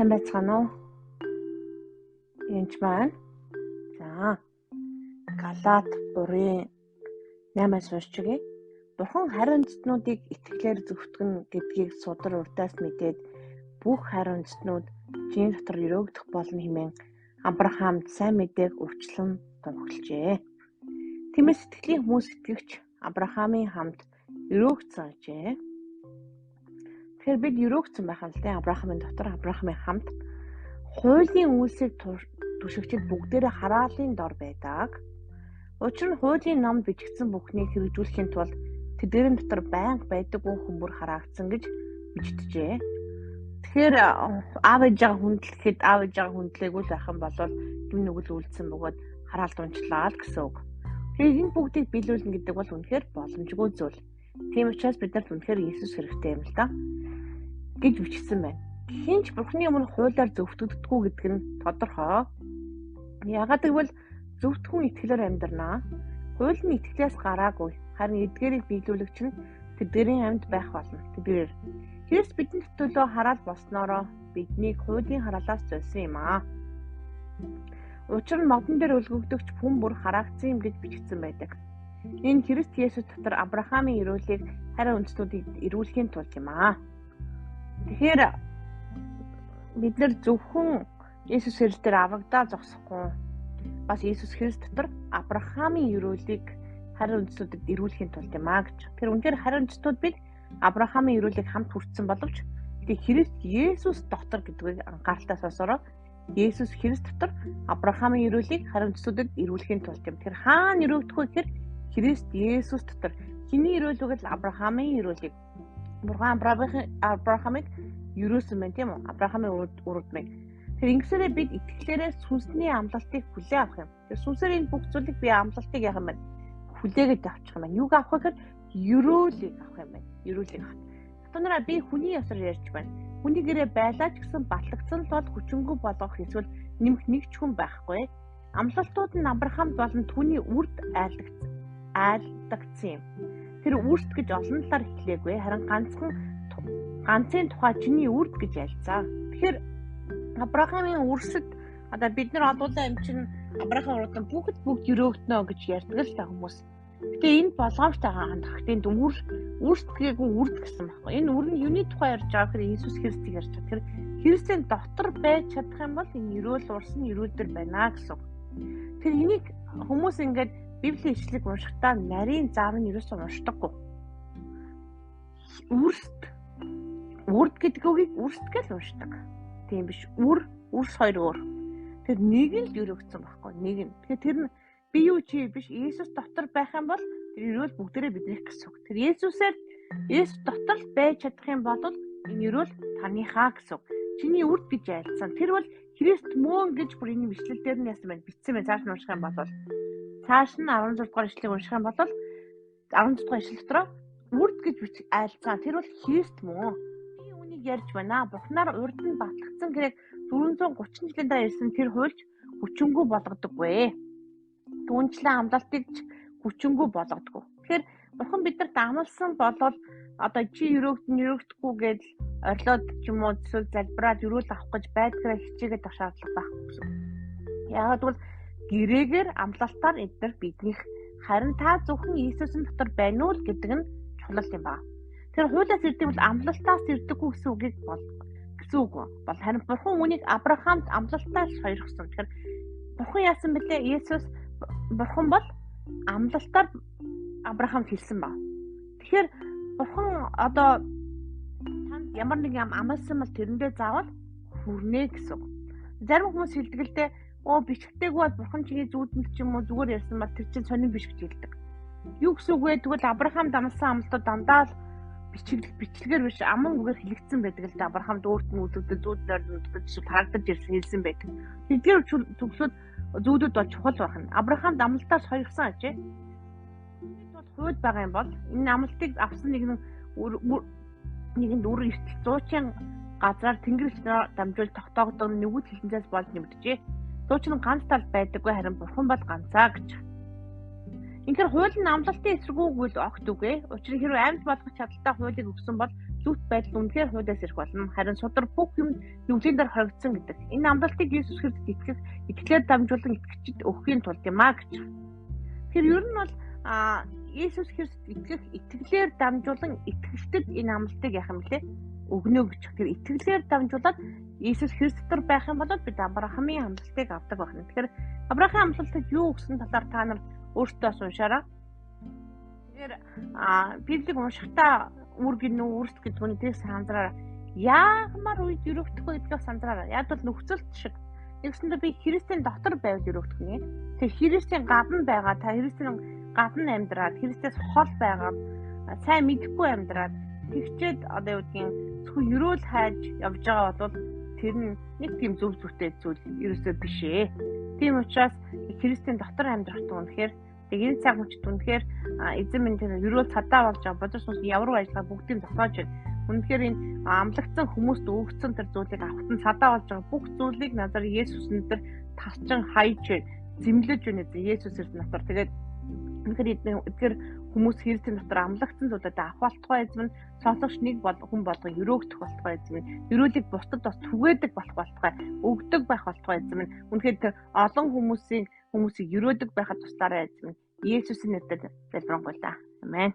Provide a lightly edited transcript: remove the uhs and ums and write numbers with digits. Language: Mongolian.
Сайн байцгаана уу? Энд маань за Галаат 3:8-аас уншчихъя. Бурхан хариу үндэстнүүдийг итгэлээр зөвтгөн гэдгийг судар урдаас мэдээд бүх хариу үндэстнүүд чиний дотор өрөөгдөх болно хэмээн Авраамд сайн мэдээг өвчлөн тунхаглажээ. Тиймээс итгэлийн хүмүүс итгэгч Авраамын хамт өрөөгдсөн ажээ. Тэгэхээр бид өрөөгдсөн байх юм л дээ. Авраамын дотор Авраамын хамт хуулийн үйлсийг түшигчид бүгдээрээ хараалын дор байдаг. Учир нь хуулийн номд бичигдсэн бүхнийг хэрэгжүүлэхийн тулд тэдгээрийн дотор байнга байдаггүй хүмүүр хараагдсан гэж бичдэжээ. Тэгэхээр аав ээжээ хүндлэхэд аав ээжээ хүндлээгүй л байх юм бол юм нэг л үлдсэн бөгөөд хараалт унчлаа л гэсэн үг. Тэгэхээр энэ бүгдийг биелүүлнэ гэдэг бол үнэхээр боломжгүй зүйл. Тийм учраас бид нарт үнэхээр Иесус хэрэгтэй юм л да гэж бичсэн байна. Хинч Бурхны өмнө хуулиар зөвтгөгддөггүй гэдэг нь тодорхой. Яагаад гэвэл зөвтгөн итгэлээр амьдрнаа. Хууль нь итгэлээс гараагүй. Харин эдгээрийг биелүүлэгч нь тэдгээрийн амьд байх болно. Тэдгээр Христ бидний төлөө хараал болсноороо биднийг хуулийн хараалаас золсон юм аа. Учир нь модон дээр өлгөгдөгч хүн бүр хараагдсан юм гэж бичигдсэн байдаг. Энэ Христ Есүс дотор Авраамын өрөөлийг хариу үндэстнүүдийг эрүүлэхийн тулд юм аа. Тэгэхээр бид нар зөвхөн Есүс Христээр аврагдаа зогсохгүй бас Есүс Христ дотор Авраамын өрөөлийг хариу үндэстнүүдэд эрүүлэхийн тулд юм аа гэж. Тэр үнээр хариу үндэстнүүд бид Авраамын өрөөлийг хамт хүртсэн боловч Христ Есүс дотор гэдгийг анхааралтай сонсороо. Есүс Христ дотор Авраамын өрөөлийг хариу үндэстнүүдэд эрүүлэхийн тулд юм. Тэр хаана өрөөгдөх вэ гэхээр Христ Есүс дотор. Хиний өрөөл үгэл Авраамын өрөөлийг Бурхан Авраамыг өрөөсөн байна тийм үү? Авраамын өрөөдмэг. Тэр ингэсээрээ бид итгэлээрээ сүнсний амлалтыг хүлээн авах юм. Тэр сүнсээр энэ бүх зүйлийг би амлалтыг яах юм бэ? Хүлээгээд авчих юм байна. Юуг авах вэ гэхээр өрөөлийг авах юм байна. Өрөөлийг авах. Татвараа би хүний ёсоор ярьж байна. Хүний гэрээ байлаач гэсэн батлагдсан л бол хүчингүй болгох эсвэл нэмэх нэг ч хүн байхгүй. Амлалтууд нь Авраамд болон түүний үрд айлдагдсан юм. Тэр үрд гэж олон талаар хэлээгүй. Харин ганцын тухай чиний үрд гэж ялцаа. Тэгэхээр Авраамын үрсэд одоо бид нар одуулаа юм чинь Авраам урд нь бүгд өрөөгднө гэж ярьдаг л та хүмүүс. Гэтэ энэ болгоомжтой хандах. Тэнд үрсдгээгүй үрд гэсэн байхгүй. Энэ үр нь юуны тухай ярьж байгаа гэхээр Иесус Христийг ярьж байгаа. Тэгэхээр Христийн дотор байж чадах юм бол энэ өрөөл урс нь өрөөдөр байна гэсэн. Тэр энийг хүмүүс ингээд Библийн ишлэг уншихдаа нарийн зам нь ерөөсөө уншдаггүй. Үрд гэдэг үгийг үрсдгээл уншдаг. Тийм биш. Үрс хоёр өөр. Тэр нэг л өрөөгдсөн байхгүй. Нэг нь. Тэгэхээр тэр нь би юу чи биш Иесус дотор байх юм бол тэр өрөөл бүгдээрээ биднийх гэсэн үг. Тэр Иесус дотор л байж чадах юм бол энэ өрөөл таныхаа гэсэн үг. Чиний үрд гэж айлцсан. Тэр бол Христ мөн гэж бүр энэ бичлэл дээр нь яасан байна. Бичсэн байна. Цааш нь унших юм бол цааш нь 16 дугаар ишлэгийг унших юм бол 16 дугаар ишлэл дотор үрд гэж айлцсан. Тэр бол Христ мөн. Би үнийг ярьж байна. Бурхнаар урд нь батлагдсан гэрээг 430 жилийн дараа ирсэн тэр хуульч хүчингүй болгодоггүй. Түүнчлэн амлалтыг хүчингүй болгодоггүй. Тэгэхээр Бурхан биднэрт амласан болвол одоо чи өрөөгдөхгүй гэж орилоод ч юм уу эсвэл залбираад өрөөл авах гэж байдгаараа хичээгээд авах шаардлага байхгүй гэсэн. Яагаад гэвэл гэрээгээр амлалтаар эдгээр биднийх харин та зөвхөн Иесусийн дотор байна уу гэдэг нь чухал юм байна. Тэр хуулиас ирдэг бол амлалтаас ирдэггүй гэсэн үгийг гэсэн үг бол харин Бурхан үүнийг Авраамд амлалтаас сойрхсон. Тэгэхээр Бурхан яасан бэлээ? Иесус Бурхан бол амлалтаар Авраамд хэлсэн ба. Тэгэхээр Бурхан одоо танд ямар нэг юм амласан бол тэрэндээ заавал хүрнэ гэсэн. Зарим хүмүүс хэлдэг л дээ бичгтэйг бол Бурхан чиний зүудэнд ч юм уу зүгээр ярьсан бол тэр чинь сонин биш гэж хэлдэг. Юу гэсэн үг вэ? Тэгвэл Авраамд амласан амлалтууд дандаа л бичлэгээр биш аман үгээр хэлэгдсэн байдаг л да. Авраамд өөрт нь үзэгдэл зүүдээр зүйл харагдаж ирсэн хэлсэн байдаг. Эдгээр төглүүд зүүдүүд бол чухал байна. Авраамд амлалтаас сойрхсон ажээ. Бид бол хууль байгаа юм бол энэ амлалтыг авсан нэгэнд үр эртэл 100-ын газраар тэнгэрч дамжуул тогтоогдсон нэгүт хилэнцээс болж нэмэгдэжээ. Дуучин ганц тал байдаггүй харин Бурхан бол ганцаа гэж. Инхээр хууль нь амлалтын эсрэгүүг үл огт үгүй. Учир нь хэрвээ амьд болгох чадaltaй хуулийг өгсөн бол зүгт байдал үнэхээр хуудаас ирэх болно. Харин судар бүх юм нүглийн дээр хоригдсон гэдэг. Энэ амлалтыг Есүс Христэд итгэлээр дамжуулан итгэгчид өгөхийн тулд юм аа гэж. Тэгэхээр ер нь бол Есүс Христэд итгэх итгэлээр дамжуулан итгэгчдэд энэ амлалтыг яах юм блэ? Өгнө гэж. Тэгэхээр итгэлээр дамжуулаад Есүс Христээр байх юм бол бид Авраамийн амлалтыг авдаг байна. Тэгэхээр Авраамийн амлалтыг юу гэсэн талаар та нар өөртөө уншаарай. Тэгэхээр Библийг уншихдаа үр гинүү үрс гэдэг нь тийг сандраараа яамар үед өрөвдөх вэ гэдгийг сандраараа. Яг бол нөхцөлт шиг. Нэгсэндээ би Христийн дотор байвал өрөвдөх нэ. Тэр Христийн гадна байгаа та Христийн гадна амьдраад Христээс хол байгаа сайн мэдхгүй амьдраад тэгчээд одоо юу гэдгийг зөвхөн өрөөл хайж явж байгаа бол тэр нь нэг тийм зөв зүйтэй зүйл ерөөсөө биш ээ. Тийм учраас Христийн дотор амьдрах үнэхээр энэ цаг үеч үнэхээр эзэн минь тэр ерөөл цадаа болж байгаа бодож суусан явруу ажиллагаа бүгдийг зогсоож байна. Үнэхээр энэ амлагдсан хүмүүст өгсөн тэр зүйлийг авахтан цадаа болж байгаа бүх зүйлийг назар Есүсний тэр талчин хайж зэмлэж байна эзэн Есүсээс дотор. Тэгээд үнэхээр хүмүүс Христийн дотор амлагдсан зүйлүүдээ авах болтугай эзэн сонсогч нэг хүн болгон өрөөгдөх болтугай эзэн өрөөлийг бусдад бас түгээдэг болох болтугай өгдөг байх болтугай эзэн үнэхээр тэр олон хүмүүсийг өрөөдөг байхад туслаарай эзэн Есүсийн нэрээр залбирanгуйлаа. Амен.